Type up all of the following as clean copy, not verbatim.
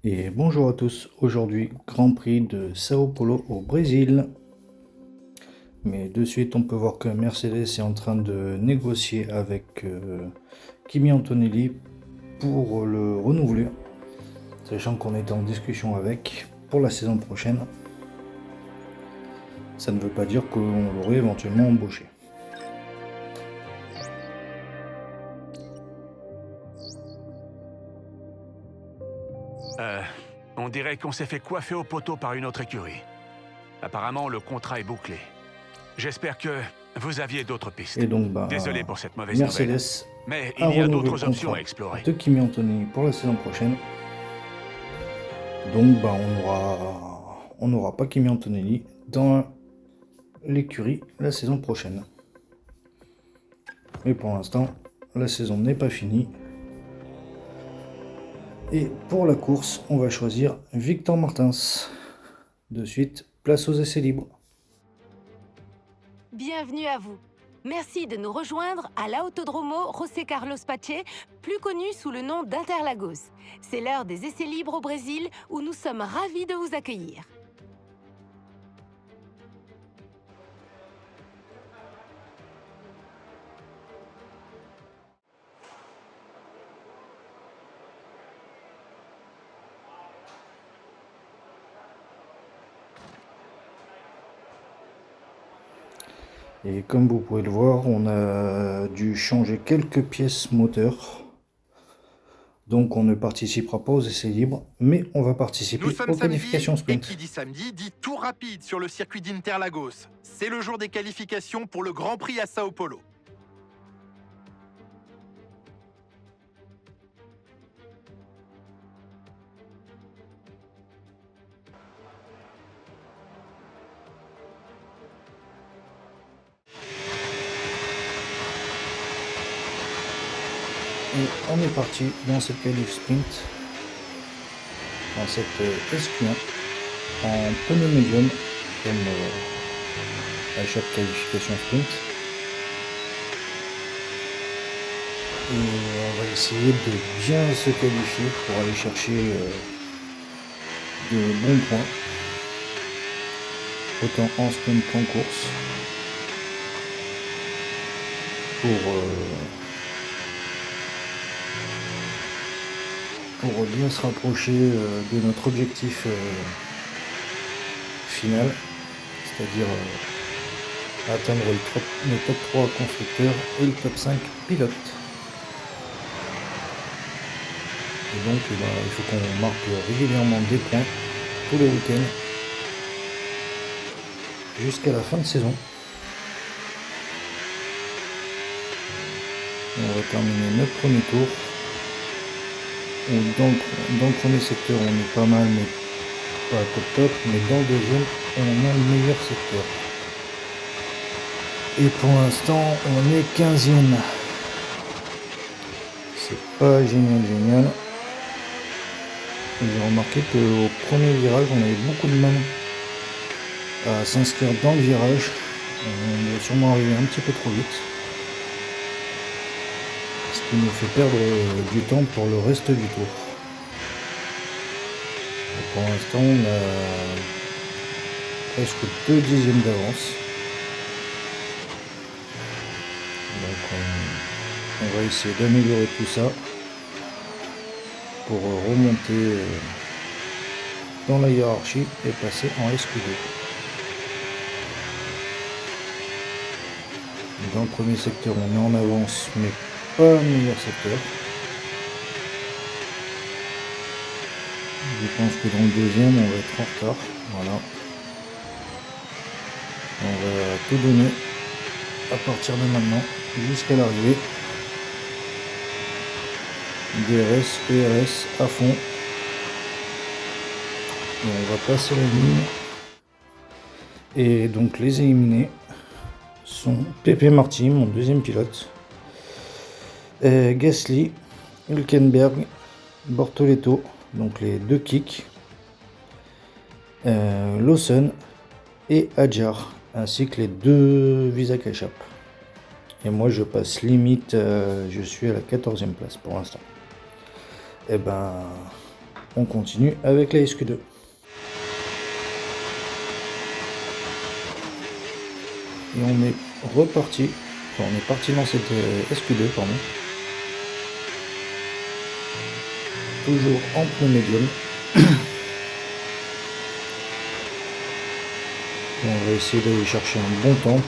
Et bonjour à tous, aujourd'hui Grand Prix de Sao Paulo au Brésil. Mais de suite on peut voir que Mercedes est en train de négocier avec Kimi Antonelli pour le renouveler, sachant qu'on était en discussion avec pour la saison prochaine. Ça ne veut pas dire qu'on l'aurait éventuellement embauché. On dirait qu'on s'est fait coiffer au poteau par une autre écurie. Apparemment, le contrat est bouclé. J'espère que vous aviez d'autres pistes. Et donc Désolé pour cette mauvaise nouvelle. Mercedes Mais a il y a renouvelé le d'autres options contrat à explorer. de Kimi Antonelli pour la saison prochaine. Donc on n'aura pas Kimi Antonelli dans l'écurie la saison prochaine. Mais pour l'instant, la saison n'est pas finie. Et pour la course, on va choisir Victor Martins. De suite, place aux essais libres. Bienvenue à vous. Merci de nous rejoindre à l'Autodromo José Carlos Pache, plus connu sous le nom d'Interlagos. C'est l'heure des essais libres au Brésil où nous sommes ravis de vous accueillir. Et comme vous pouvez le voir, on a dû changer quelques pièces moteurs. Donc on ne participera pas aux essais libres, mais on va participer aux qualifications samedi, et sprint. qui dit samedi dit tour rapide sur le circuit d'Interlagos. C'est le jour des qualifications pour le Grand Prix à Sao Paulo. Et on est parti dans cette qualif sprint, dans cette SQ1, en pneu médium, comme à chaque qualification sprint. Et on va essayer de bien se qualifier pour aller chercher de bons points, autant en sprint qu'en course, pour bien se rapprocher de notre objectif final, c'est-à-dire atteindre le top 3 constructeur et le top 5 pilote. Et donc il faut qu'on marque régulièrement des points tous les week-ends jusqu'à la fin de saison. On va terminer notre premier tour. Dans le premier secteur on est pas mal, mais pas top, mais dans le deuxième on a le meilleur secteur. Et pour l'instant on est 15e. C'est pas génial. J'ai remarqué qu'au premier virage on avait beaucoup de mal à s'inscrire dans le virage. On est sûrement arrivé un petit peu trop vite, ce qui nous fait perdre du temps pour le reste du tour. Et pour l'instant on a presque 2 dixièmes d'avance. Donc on va essayer d'améliorer tout ça pour remonter dans la hiérarchie et passer en SQ2. Dans le premier secteur on est en avance, mais pas le meilleur secteur. Je pense que dans le deuxième on va être en retard. Voilà. On va tout donner à partir de maintenant jusqu'à l'arrivée. DRS, ERS à fond. Et on va passer la ligne. Et donc les éliminés sont Pepe Martin, mon deuxième pilote, Gasly, Hülkenberg, Bortoleto, donc les deux kicks, Lawson et Adjar, ainsi que les deux Visa Ketchup. Et moi je passe limite, je suis à la 14e place pour l'instant. Et ben on continue avec la SQ2. Et on est reparti, enfin, on est parti dans cette SQ2, pardon. Toujours en pneu médium. Et on va essayer d'aller chercher un bon temps.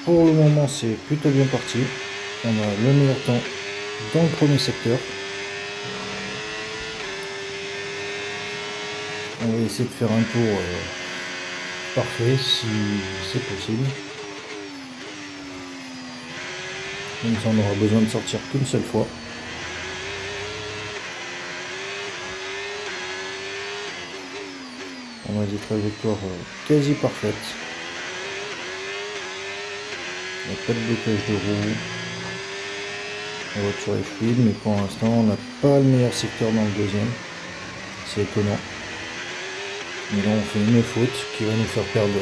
Pour le moment, c'est plutôt bien parti. On a le meilleur temps dans le premier secteur. On va essayer de faire un tour parfait si c'est possible. Comme ça, on aura besoin de sortir qu'une seule fois. On a des trajectoires quasi parfaites. Il n'y a pas de blocage de roue. La voiture est fluide, mais pour l'instant, on n'a pas le meilleur secteur dans le deuxième. C'est étonnant. Mais là, on fait une faute qui va nous faire perdre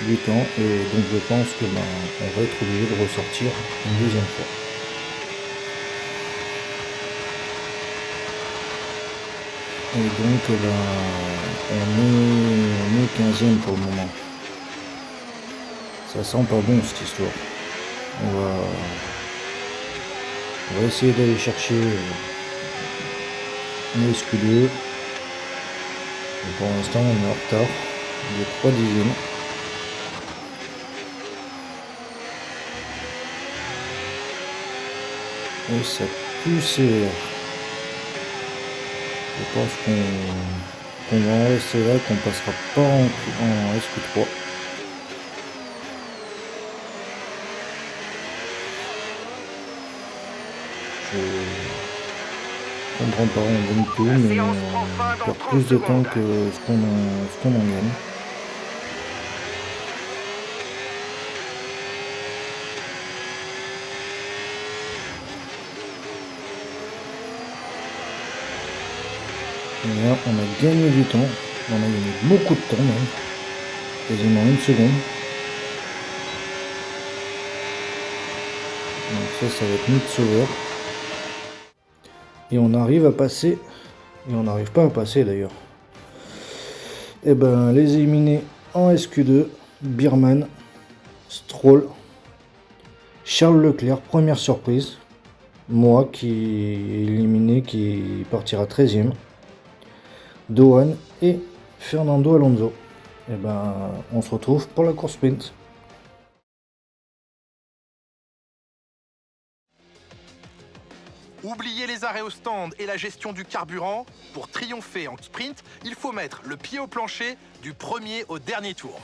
du temps. Et donc, je pense que on va être obligé de ressortir une deuxième fois. Et donc, on est 15e pour le moment. Ça sent pas bon cette histoire. On va essayer d'aller chercher une SQ2. Et pour l'instant, on est en retard de 3 dixièmes. Et ça pue sévère. Je pense qu'on va en rester là, qu'on passera pas en SQ3. Je comprends pas, on gagne tout, mais on perd plus de temps que ce qu'on en gagne. Et là, on a gagné du temps, on a gagné beaucoup de temps même, quasiment une seconde. Donc ça va être notre sauveur. Et on arrive à passer, et on n'arrive pas à passer d'ailleurs. Et ben les éliminés en SQ2, Biermann, Stroll, Charles Leclerc, première surprise. Moi qui est éliminé, qui partira 13e. Dohan et Fernando Alonso. Et ben on se retrouve pour la course sprint. Oubliez les arrêts au stand et la gestion du carburant. Pour triompher en sprint, il faut mettre le pied au plancher du premier au dernier tour.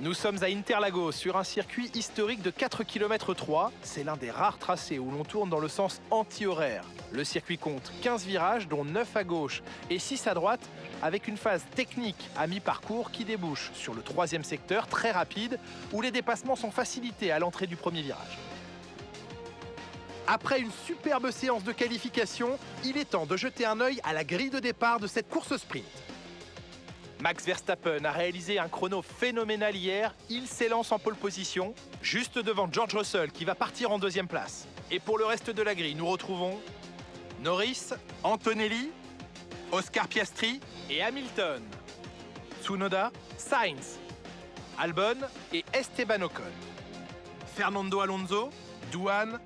Nous sommes à Interlagos, sur un circuit historique de 4 km 3. C'est l'un des rares tracés où l'on tourne dans le sens anti-horaire. Le circuit compte 15 virages, dont 9 à gauche et 6 à droite, avec une phase technique à mi-parcours qui débouche sur le 3e secteur, très rapide, où les dépassements sont facilités à l'entrée du premier virage. Après une superbe séance de qualification, il est temps de jeter un œil à la grille de départ de cette course sprint. Max Verstappen a réalisé un chrono phénoménal hier. Il s'élance en pole position, juste devant George Russell qui va partir en 2e place. Et pour le reste de la grille, nous retrouvons Norris, Antonelli, Oscar Piastri et Hamilton, Tsunoda, Sainz, Albon et Esteban Ocon, Fernando Alonso, Dohan,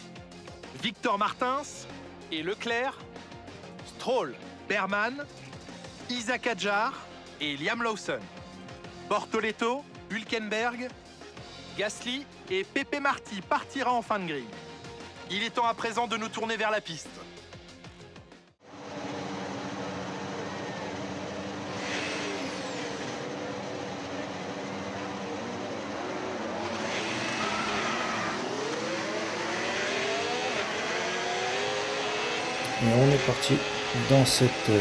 Victor Martins et Leclerc, Stroll, Biermann, Isaac Hadjar et Liam Lawson, Bortoleto, Hülkenberg, Gasly et Pepe Marti partira en fin de grille. Il est temps à présent de nous tourner vers la piste. Et on est parti dans cette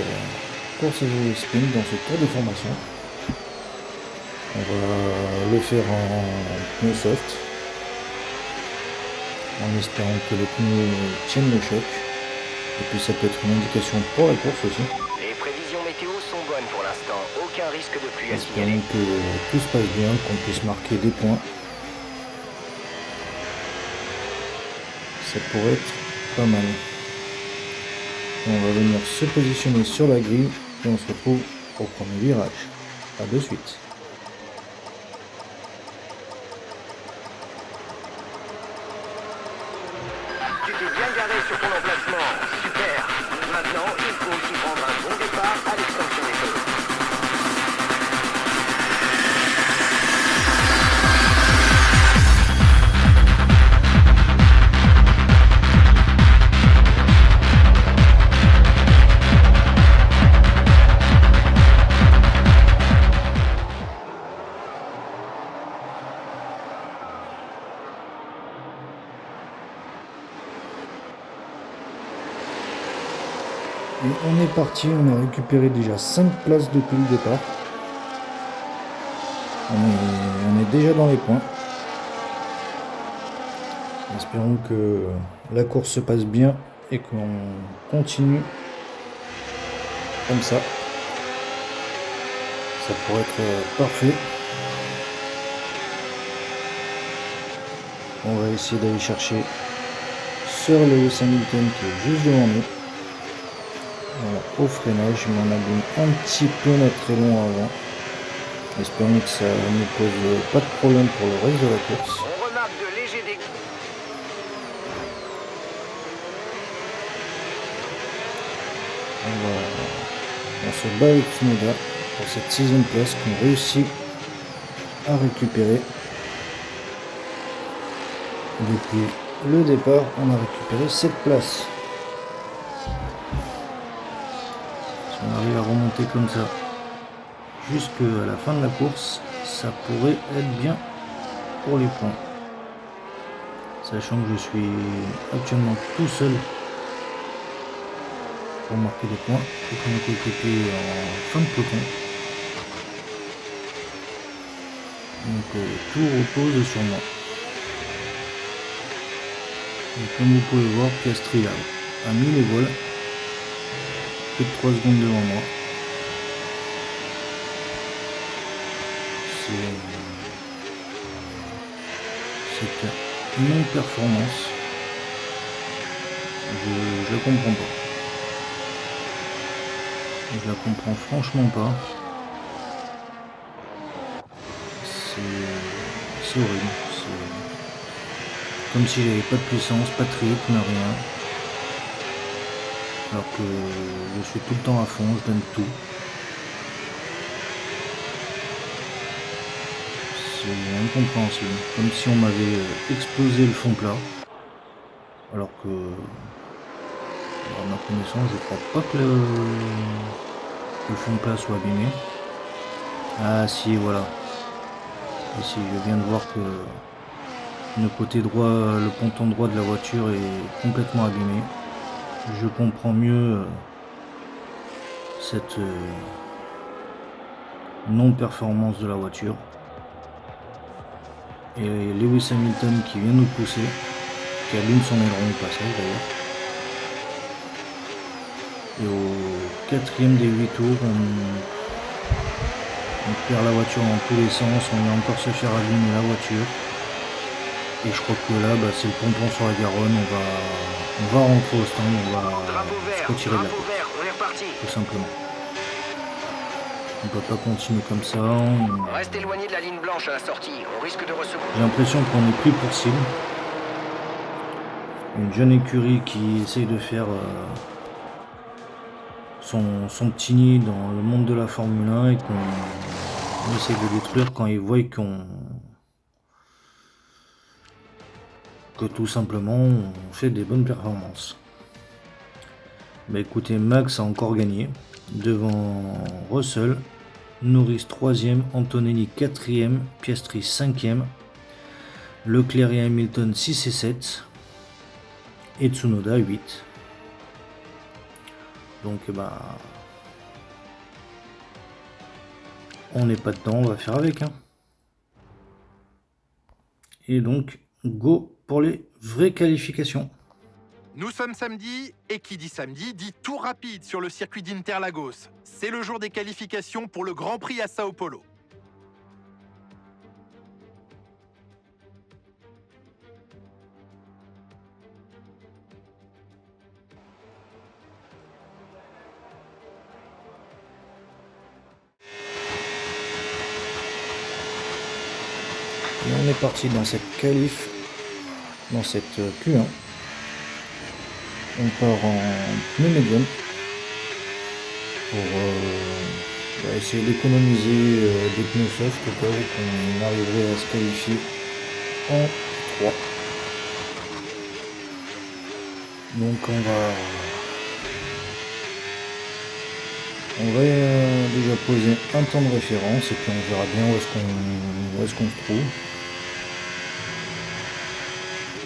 course de sprint, dans ce tour de formation. On va le faire en pneus soft, en espérant que les pneus tiennent le choc. Et puis ça peut être une indication pour la course aussi. Les prévisions météo sont bonnes pour l'instant, aucun risque de pluie à signaler. Espérons que tout se passe bien, qu'on puisse marquer des points. Ça pourrait être pas mal. On va venir se positionner sur la grille et on se retrouve au premier virage. A de suite. Tu t'es bien garé sur ton emplacement. Super. Maintenant, il faut s'y prendre un bon départ à l'extension des feux. Et on est parti, on a récupéré déjà 5 places depuis le départ. On est déjà dans les points. Espérons que la course se passe bien et qu'on continue comme ça. Ça pourrait être parfait. On va essayer d'aller chercher Sir Lewis Hamilton qui est juste devant nous. Voilà, au freinage, mais on abîme un petit peu notre élan avant. Espérons que ça ne pose pas de problème pour le reste de la course. On remarque de légers dégâts. On se bat avec Tsunoda pour cette 6ème place qu'on réussit à récupérer. Depuis le départ, on a récupéré 7 places. Si on arrive à remonter comme ça jusqu'à la fin de la course, ça pourrait être bien pour les points. Sachant que je suis actuellement tout seul pour marquer des points, et que mon coéquipier en fin de peloton. Donc tout repose sur moi. Et comme vous pouvez voir, Piastri a mis les voiles. Plus de 3 secondes devant moi. C'est une non-performance. Je la comprends pas. Je la comprends franchement pas. C'est horrible. C'est comme si j'avais pas de puissance, pas de rythme, rien. Alors que je suis tout le temps à fond, je donne tout. C'est incompréhensible. Comme si on m'avait explosé le fond plat. Alors que, à ma connaissance, je crois pas que le fond plat soit abîmé. Ah si, voilà. Ici, je viens de voir que le côté droit, le ponton droit de la voiture est complètement abîmé. Je comprends mieux cette non-performance de la voiture. Et Lewis Hamilton qui vient nous pousser, qui allume son aileron au passage d'ailleurs. Et au 4e des 8 tours, on perd la voiture dans tous les sens, on va encore se faire abîmer la voiture. Et je crois que là, c'est le ponton sur la Garonne, on va rentrer au stand, on va se retirer de la course, tout simplement. On peut pas continuer comme ça. Reste éloigné de la ligne blanche à la sortie, on risque de recevoir. J'ai l'impression qu'on est pris pour cible. Une jeune écurie qui essaye de faire son petit nid dans le monde de la Formule 1 et qu'on essaye de détruire quand ils voient que tout simplement on fait des bonnes performances. Bah écoutez, Max a encore gagné devant Russell, Norris 3e, Antonelli 4e, Piastri 5e, Leclerc et Hamilton 6 et 7 et Tsunoda 8. Donc on n'est pas dedans, on va faire avec hein. Et donc go pour les vraies qualifications. Nous sommes samedi, et qui dit samedi dit tour rapide sur le circuit d'Interlagos. C'est le jour des qualifications pour le Grand Prix à Sao Paulo. Et on est parti dans cette qualif, dans cette Q1. On part en pneu médium pour essayer d'économiser des pneus soft au cas où on arriverait à se qualifier en 3. Donc on va déjà poser un temps de référence et puis on verra bien où est-ce qu'on se trouve.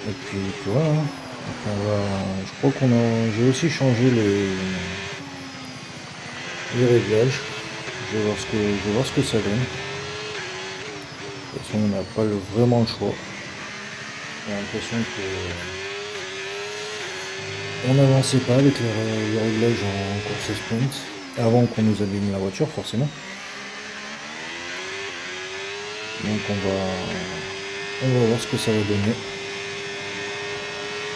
Et puis voilà. Donc je crois j'ai aussi changé les réglages. Je vais voir ce que ça donne. De toute façon, on n'a pas vraiment le choix. J'ai l'impression que on n'avançait pas avec les réglages en course sprint avant qu'on nous abîme la voiture, forcément. Donc on va voir ce que ça va donner.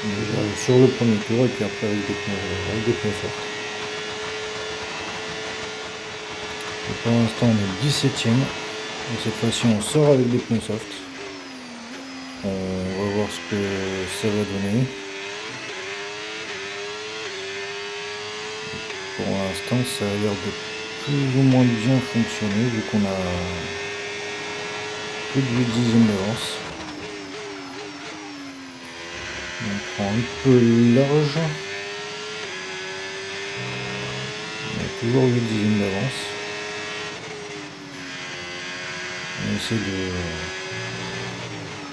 Déjà sur le premier tour et puis après avec des pneus forts. Et pour l'instant on est 17ème. Donc cette fois-ci on sort avec des pneus soft. On va voir ce que ça va donner. Pour l'instant ça a l'air de plus ou moins bien fonctionner vu qu'on a plus de 8 dixièmes d'avance. On prend un peu large. On a toujours 8 dixièmes d'avance. On essaie de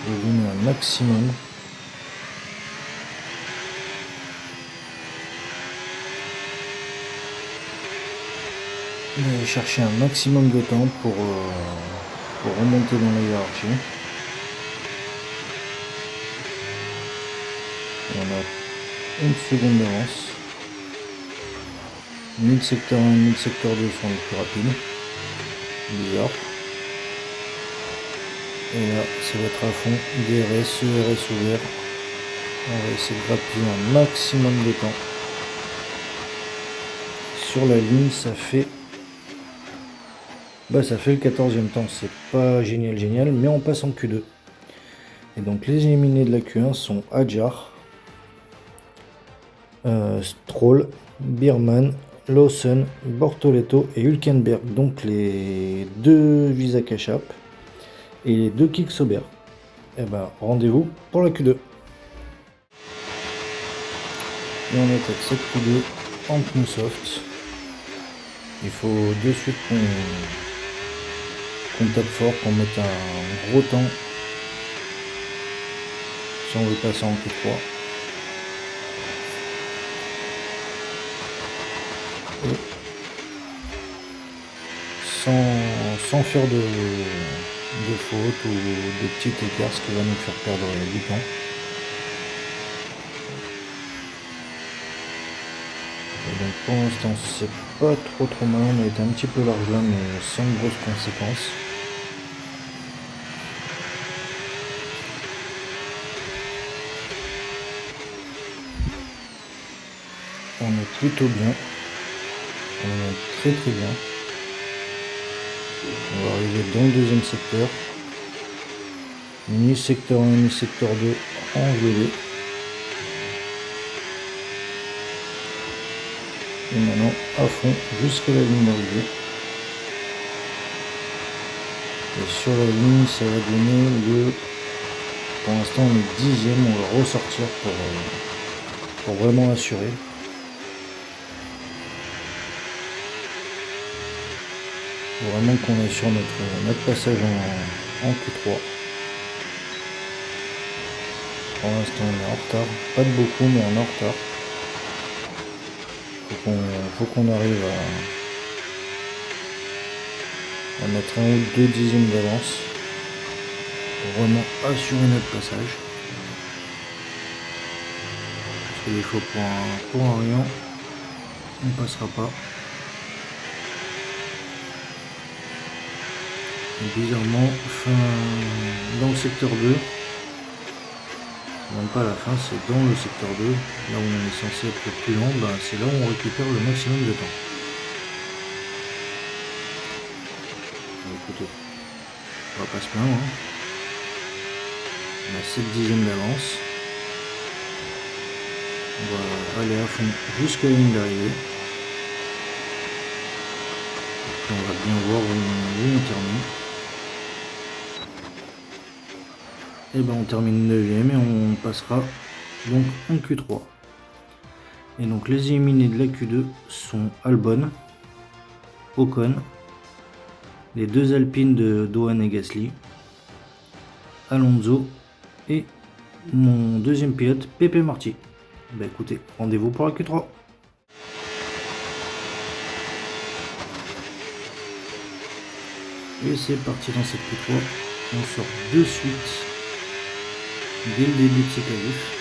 donner un maximum. On va chercher un maximum de temps pour remonter dans la hiérarchie. On a une seconde d'avance. Ni le secteur 1 ni le secteur 2 sont les plus rapides. Bizarre. Et là, ça va être à fond. DRS, ERS ouvert. On va essayer de grappiller un maximum de temps. Sur la ligne, ça fait le 14e temps. C'est pas génial, mais on passe en Q2. Et donc les éliminés de la Q1 sont Adjar, Stroll, Biermann, Lawson, Bortoleto et Hülkenberg. Donc les 2 Visa Cachap et les 2 Kick Sauber. Et ben rendez-vous pour la Q2. Et on est avec cette Q2 en pneus soft. Il faut de suite qu'on tape fort, qu'on mette un gros temps si on veut passer en Q3. Et sans faire de faute ou de petits écarts, ce qui va nous faire perdre du temps. Et donc pour l'instant c'est pas trop mal, on a été un petit peu large là mais sans grosses conséquences. On est plutôt bien, on est très bien. On va arriver dans le deuxième secteur, ni secteur 1 ni secteur 2 en gelé. Et maintenant à fond jusqu'à la ligne d'arrivée. Et sur la ligne ça va donner pour l'instant on est 10e, on va ressortir pour vraiment assurer. Vraiment qu'on est sur notre passage en Q3. Pour l'instant on est en retard, pas de beaucoup mais on est en retard. Faut qu'on arrive à mettre 1 ou 2 dixièmes d'avance pour vraiment assurer notre passage. Parce que des fois pour un rien on ne passera pas. Et bizarrement, dans le secteur 2, même pas à la fin, c'est dans le secteur 2, là où on est censé être le plus lent, c'est là où on récupère le maximum de temps. Bon, écoutez, on va pas se plaindre, hein. On a 7 dixièmes d'avance. On va aller à fond jusqu'à la ligne d'arrivée. On va bien voir où on termine. Et ben on termine 9ème et on passera donc en Q3. Et donc les éliminés de la Q2 sont Albon, Ocon, les deux Alpines de Dohan et Gasly, Alonso et mon deuxième pilote Pepe Marty. Bah écoutez, rendez-vous pour la Q3. Et c'est parti dans cette Q3. On sort de suite dès le début de ces qualifs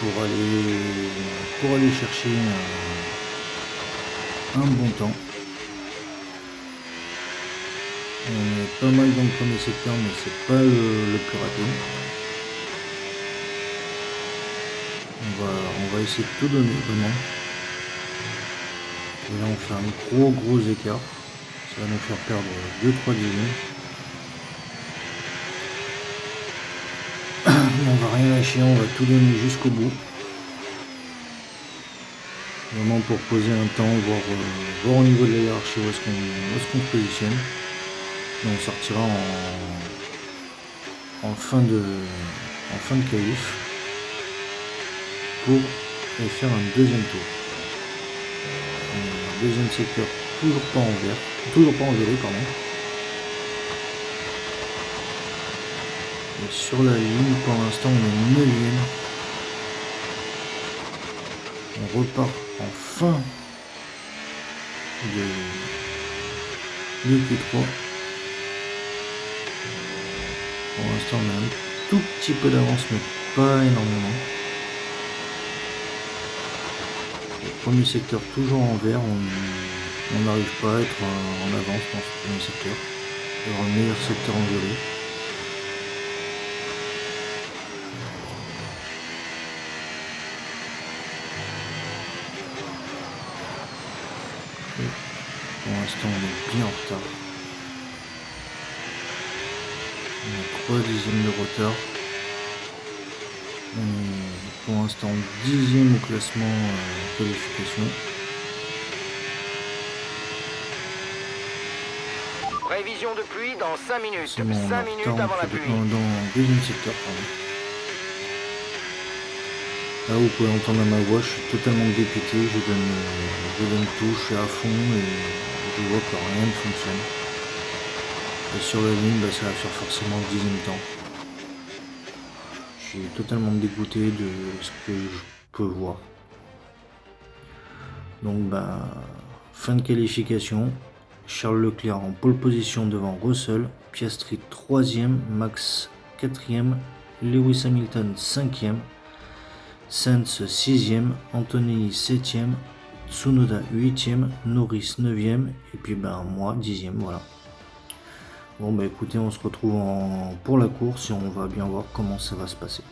pour aller chercher un bon temps. On est pas mal dans le premier secteur, mais c'est pas le plus rapide. On va essayer de tout donner vraiment. Et là on fait un gros écart. Ça va nous faire perdre 2-3 dixièmes. On va rien lâcher, on va tout donner jusqu'au bout. Vraiment pour poser un temps, voir au niveau de la hiérarchie où est-ce qu'on se positionne. Et on sortira en fin de qualif pour aller faire un deuxième tour. Un deuxième secteur toujours pas en violet, pardon. Et sur la ligne pour l'instant on est 9ème. On repart en fin de Q3. Pour l'instant on a un tout petit peu d'avance mais pas énormément. Le premier secteur toujours en vert, on n'arrive pas à être en avance dans ce premier secteur. Il y aura le meilleur secteur en violet. Et pour l'instant on est bien en retard. On a 3 dixièmes de retard. On est pour l'instant 10ème au classement qualification. Prévision de pluie dans 5 minutes. C'est bon, 5 minutes avant la pluie. Dans le deuxième secteur, pardon. Là vous pouvez entendre ma voix, je suis totalement dépité, je donne tout, je suis à fond et je vois que rien ne fonctionne. Et sur la ligne, ça va faire forcément le 10ème temps. Je suis totalement dégoûté de ce que je peux voir. Donc fin de qualification, Charles Leclerc en pole position devant Russell, Piastri 3ème, Max 4ème, Lewis Hamilton 5ème, Sainz 6ème, Antonelli 7ème, Tsunoda 8ème, Norris 9ème et puis moi 10ème, voilà. Bon écoutez, on se retrouve pour la course et on va bien voir comment ça va se passer.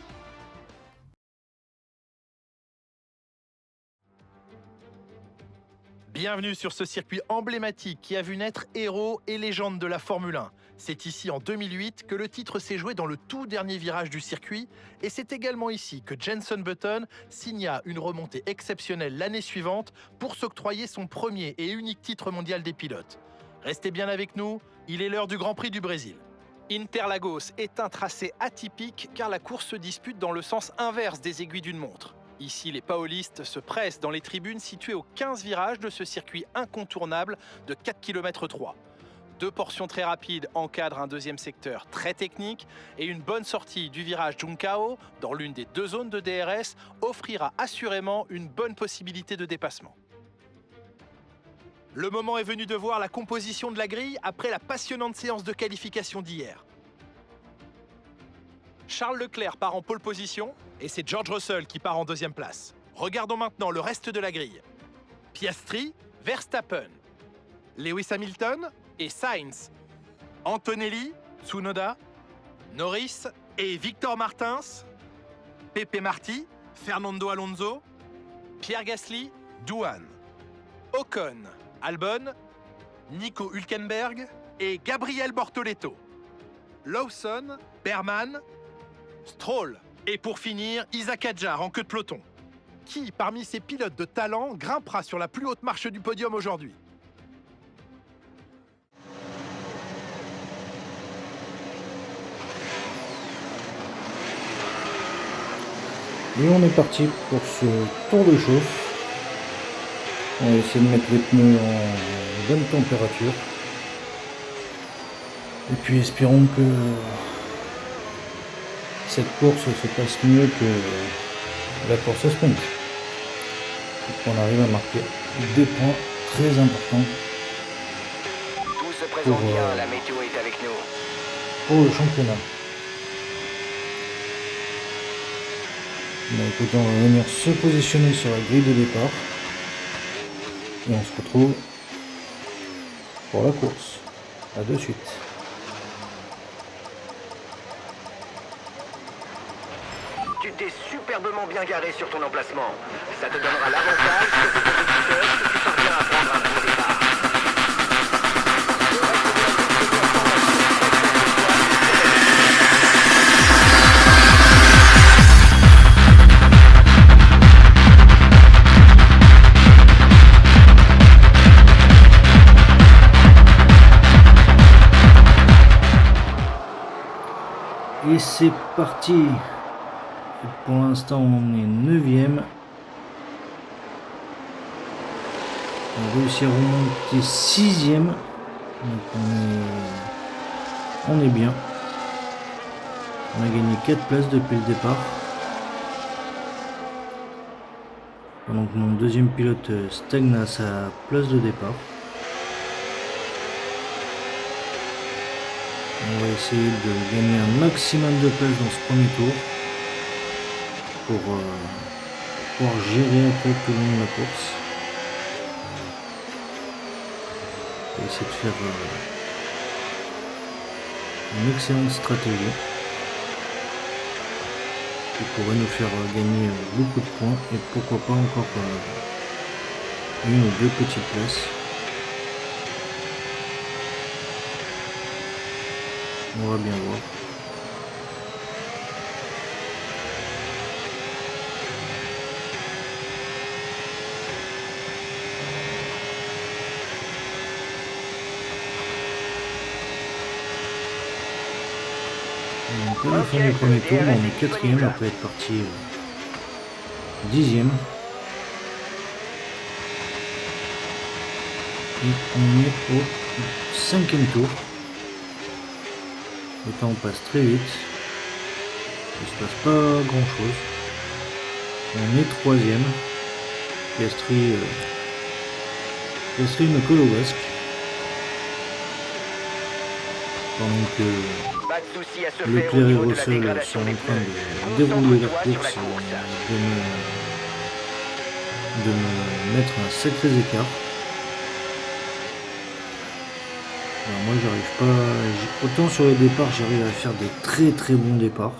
Bienvenue sur ce circuit emblématique qui a vu naître héros et légendes de la Formule 1. C'est ici en 2008 que le titre s'est joué dans le tout dernier virage du circuit et c'est également ici que Jenson Button signa une remontée exceptionnelle l'année suivante pour s'octroyer son premier et unique titre mondial des pilotes. Restez bien avec nous, il est l'heure du Grand Prix du Brésil. Interlagos est un tracé atypique car la course se dispute dans le sens inverse des aiguilles d'une montre. Ici, les paolistes se pressent dans les tribunes situées aux 15 virages de ce circuit incontournable de 4 km 3. 2 portions très rapides encadrent un deuxième secteur très technique et une bonne sortie du virage Juncao, dans l'une des 2 zones de DRS, offrira assurément une bonne possibilité de dépassement. Le moment est venu de voir la composition de la grille après la passionnante séance de qualification d'hier. Charles Leclerc part en pole position et c'est George Russell qui part en 2e place. Regardons maintenant le reste de la grille. Piastri, Verstappen, Lewis Hamilton et Sainz, Antonelli, Tsunoda, Norris et Victor Martins, Pepe Marty, Fernando Alonso, Pierre Gasly, Dohan, Ocon, Albon, Nico Hülkenberg et Gabriel Bortoleto. Lawson, Berman, Stroll. Et pour finir, Isaac Hadjar en queue de peloton. Qui, parmi ces pilotes de talent, grimpera sur la plus haute marche du podium aujourd'hui? Et on est parti pour ce tour de chauffe. On va essayer de mettre les pneus en bonne température. Et puis espérons que cette course se passe mieux que la course sprint. Et qu'on arrive à marquer des points très importants Tout se présente bien, la météo est avec nous. pour le championnat. Bon, écoutez, on va venir se positionner sur la grille de départ. Et on se retrouve pour la course. A de suite. Tu t'es superbement bien garé sur ton emplacement. Ça te donnera l'avantage sur tes compétiteurs si tu parviens à prendre un bon départ. Et c'est parti. Et pour l'instant on est 9ème. On réussit à remonter 6ème. Donc on est bien. On a gagné 4 places depuis le départ. Pendant que mon deuxième pilote stagne à sa place de départ. On va essayer de gagner un maximum de places dans ce premier tour pour pouvoir gérer après tout le long de la course. On va essayer de faire une excellente stratégie qui pourrait nous faire gagner beaucoup de points et pourquoi pas encore une ou deux petites places. On va bien voir. Donc à la fin du premier tour, on est 4ème après être parti 10ème. Et on est au 5ème tour. Le temps passe très vite. Il se passe pas grand chose. On est 3ème. Piastri me colle au basque. Pendant que Pas de souci à se le faire au Claire et niveau de la Russell dégradation sont en des train pneus. de dérouler leur Concentre-toi sur la course course. de me mettre un sacré écart. Alors moi j'arrive pas, autant sur les départs j'arrive à faire des très très bons départs,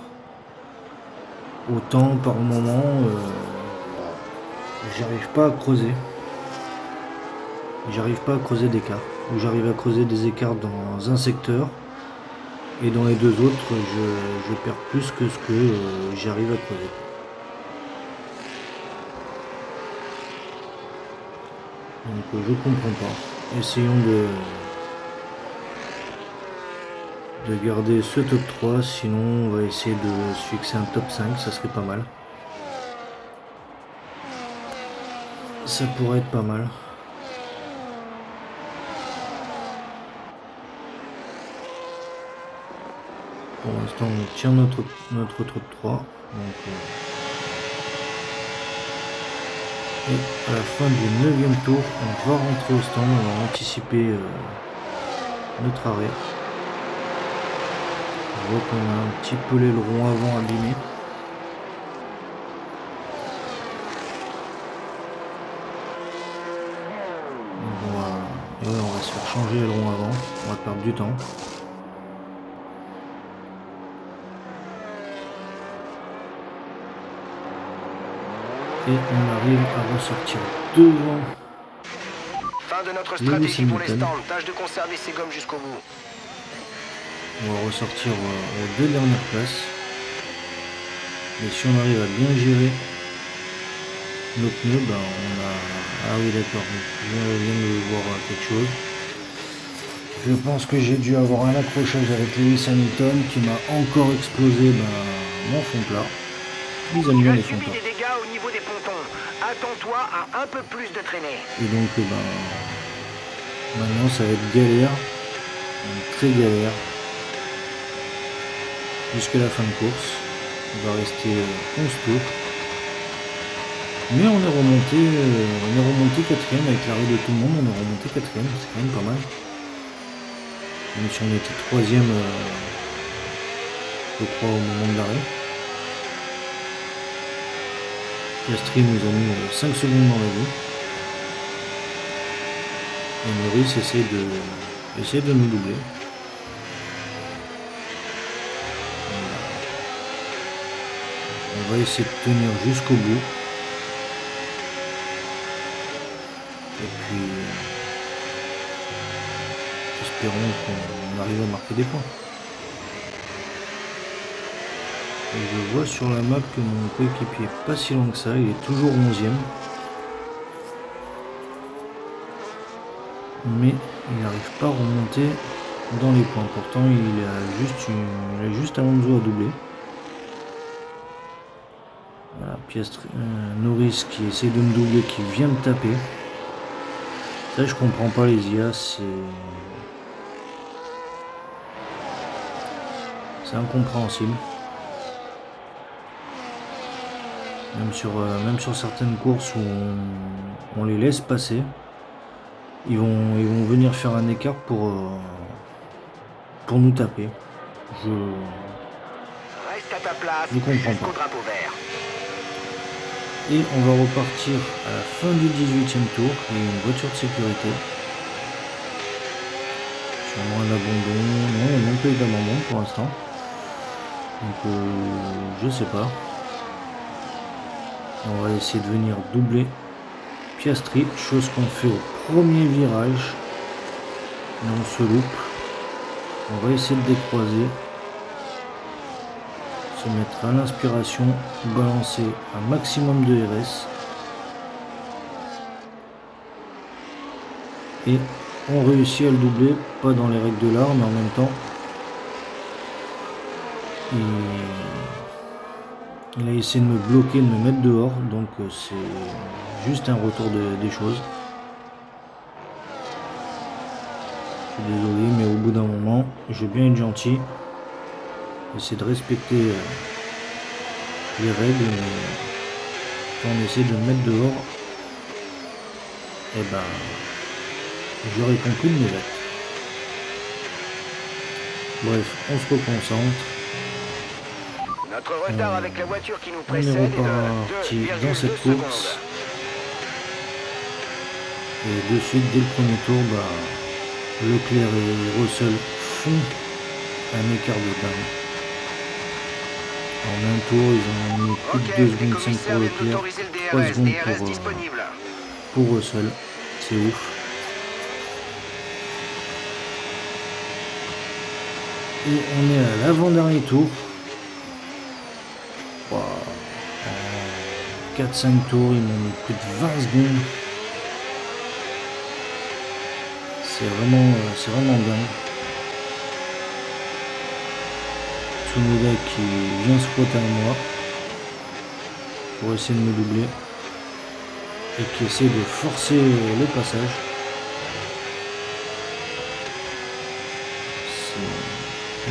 autant par moment j'arrive pas à creuser, d'écart, ou j'arrive à creuser des écarts dans un secteur et dans les deux autres je perds plus que ce que j'arrive à creuser. Donc je comprends pas. Essayons de garder ce top 3, sinon on va essayer de se fixer un top 5, ça serait pas mal. Ça pourrait être pas mal. Pour l'instant on tient notre top 3. Donc, et à la fin du 9ème tour, on va rentrer au stand, on va anticiper notre arrêt. On voit qu'on a un petit peu l'aileron avant abîmé. Donc on va se faire changer l'aileron avant, on va perdre du temps. Et on arrive à ressortir devant. Fin de notre Lewis stratégie pour les Hamilton. stands. Tâche de conserver ses gommes jusqu'au bout. On va ressortir aux 2 dernières places. Mais si on arrive à bien gérer nos pneus, ben on a... Ah oui d'accord, je viens de voir quelque chose. Je pense que j'ai dû avoir un accrochage avec Lewis Hamilton qui m'a encore explosé mon fond plat. Ils aiment bien les fonds plats. Des dégâts au niveau des pontons. Attends-toi à un peu plus de traînée. Et donc maintenant ça va être galère, très galère, jusqu'à la fin de course. On va rester 11 tours. Mais on est remonté quatrième avec l'arrêt de tout le monde, on est remonté quatrième, c'est quand même pas mal. Même si on était troisième, je crois, au moment de l'arrêt. Piastri nous a mis 5 secondes dans la vie. Et Norris essaie de nous doubler. On va essayer de tenir jusqu'au bout. Et puis, espérons qu'on arrive à marquer des points. Et je vois sur la map que mon coéquipier est pas si loin que ça, il est toujours 11e. Mais il n'arrive pas à remonter dans les points. Pourtant il a juste Alonso à doubler. Voilà, Piastri, Norris qui essaie de me doubler, qui vient me taper. Ça je comprends pas les IA, c'est incompréhensible. Même sur certaines courses où on les laisse passer, ils vont venir faire un écart pour nous taper. Reste à ta place. Je comprends jusqu'au pas. drapeau vert. Et on va repartir à la fin du 18e tour. Il y a une voiture de sécurité. Sûrement un abandon. Non, il n'y a même pas eu d'abandon pour l'instant. Donc je sais pas. On va essayer de venir doubler Piastri, chose qu'on fait au premier virage. Mais on se loupe. On va essayer de décroiser. Se mettre à l'inspiration, balancer un maximum de RS. Et on réussit à le doubler, pas dans les règles de l'art, mais en même temps, il a essayé de me bloquer, de me mettre dehors, donc c'est juste un retour des choses. Je suis désolé, mais au bout d'un moment, je vais bien être gentil. Essayer de respecter les règles, mais quand on essaie de me mettre dehors, eh ben, je réponds plus de mes actes. Bref, on se reconcentre. Notre retard avec la voiture qui nous On est précède est reparti de dans 2,2 cette secondes. course. Et de suite, dès le premier tour, Leclerc et Russell font un écart de dingue. En un tour, ils ont mis plus de 2 secondes 5 pour Leclerc, 3 secondes pour Russell. C'est ouf. Et on est à l'avant-dernier tour. Wow. En 4-5 tours, ils m'ont mis plus de 20 secondes. C'est vraiment dingue. Tsunoda qui vient se frotter à moi pour essayer de me doubler et qui essaie de forcer le passage.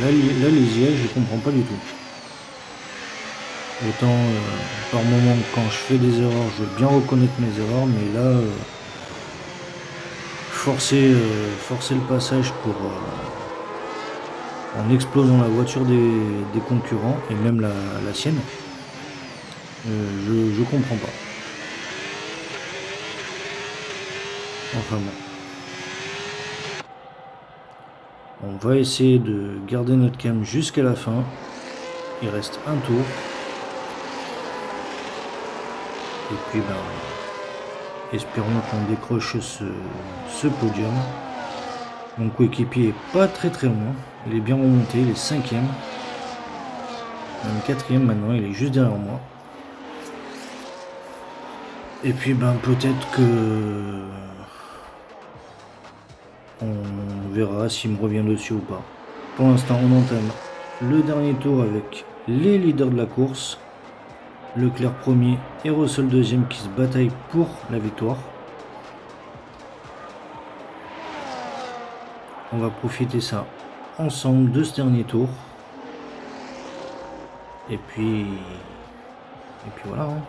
Là les IA je comprends pas du tout. Autant par moment quand je fais des erreurs je veux bien reconnaître mes erreurs, mais là forcer le passage pour en explosant la voiture des concurrents et même la sienne, je comprends pas. Enfin bon. On va essayer de garder notre cam jusqu'à la fin. Il reste un tour. Et puis espérons qu'on décroche ce podium. Mon coéquipier est pas très loin. Il est bien remonté, il est 5e. Même 4e maintenant, il est juste derrière moi. Et puis ben peut-être que on verra s'il me revient dessus ou pas. Pour l'instant on entame le dernier tour avec les leaders de la course. Leclerc premier et Russell deuxième qui se bataillent pour la victoire. On va profiter ça ensemble de ce dernier tour. Et puis voilà. Hein.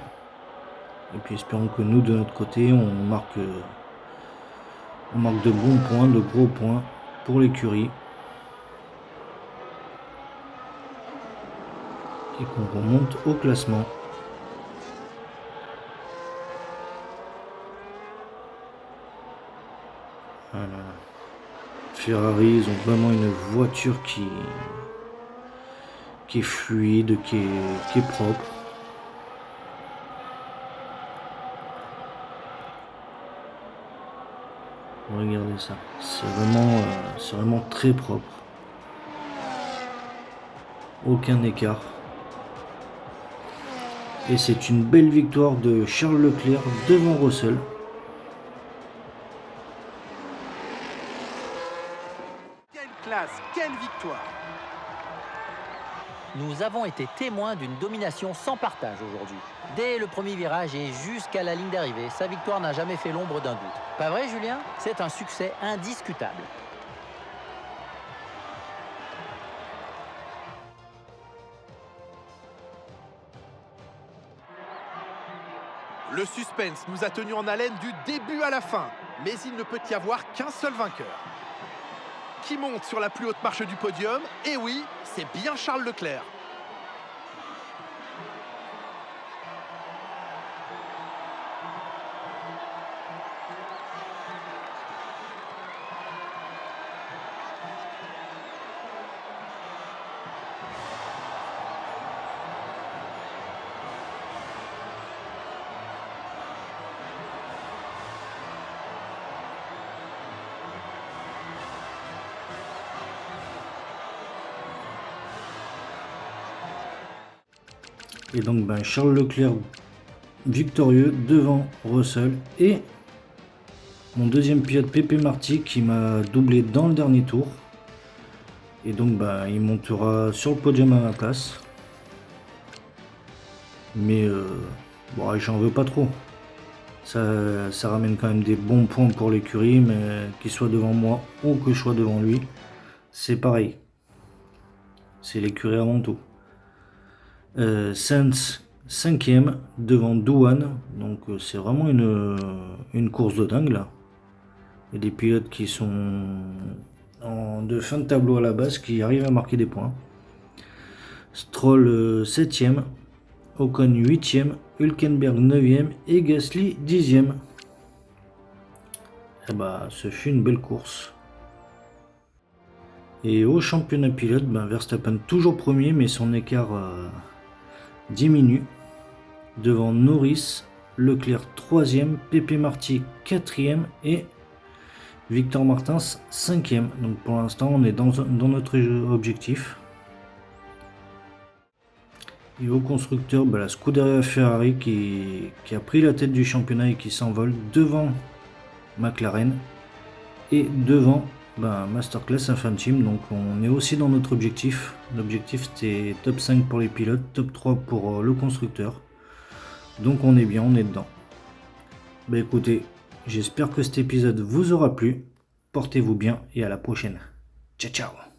Et puis espérons que nous de notre côté on marque de bons points, de gros points pour l'écurie. Et qu'on remonte au classement. Voilà. Ferrari, ils ont vraiment une voiture qui est fluide, qui est propre. Regardez ça, c'est vraiment très propre. Aucun écart. Et c'est une belle victoire de Charles Leclerc devant Russell. Quelle classe, quelle victoire! Nous avons été témoins d'une domination sans partage aujourd'hui. Dès le premier virage et jusqu'à la ligne d'arrivée, sa victoire n'a jamais fait l'ombre d'un doute. Pas vrai, Julien? C'est un succès indiscutable. Le suspense nous a tenus en haleine du début à la fin, mais il ne peut y avoir qu'un seul vainqueur. Qui monte sur la plus haute marche du podium? Et oui, c'est bien Charles Leclerc. Et donc ben, Charles Leclerc victorieux devant Russell et mon deuxième pilote Pepe Marty qui m'a doublé dans le dernier tour. Et donc ben, il montera sur le podium à ma place. Mais bon, j'en veux pas trop. Ça ramène quand même des bons points pour l'écurie, mais qu'il soit devant moi ou que je sois devant lui, c'est pareil. C'est l'écurie avant tout. Sainz 5e devant Douane, donc c'est vraiment une course de dingue là. Il y a des pilotes qui sont de fin de tableau à la base qui arrivent à marquer des points. Stroll 7e, Ocon 8e, Hülkenberg 9e et Gasly 10e. Et bah, ce fut une belle course. Et au championnat pilote, ben Verstappen toujours premier, mais son écart diminue. Devant Norris, Leclerc 3e, Pepe Marty 4e et Victor Martins 5e. Donc pour l'instant, on est dans notre objectif. Et au constructeur, ben la Scuderia Ferrari qui a pris la tête du championnat et qui s'envole devant McLaren et devant Masterclass Infanteam. Donc on est aussi dans notre objectif. L'objectif c'était top 5 pour les pilotes, top 3 pour le constructeur. Donc on est bien, on est dedans. Bah écoutez, j'espère que cet épisode vous aura plu. Portez-vous bien et à la prochaine. Ciao ciao.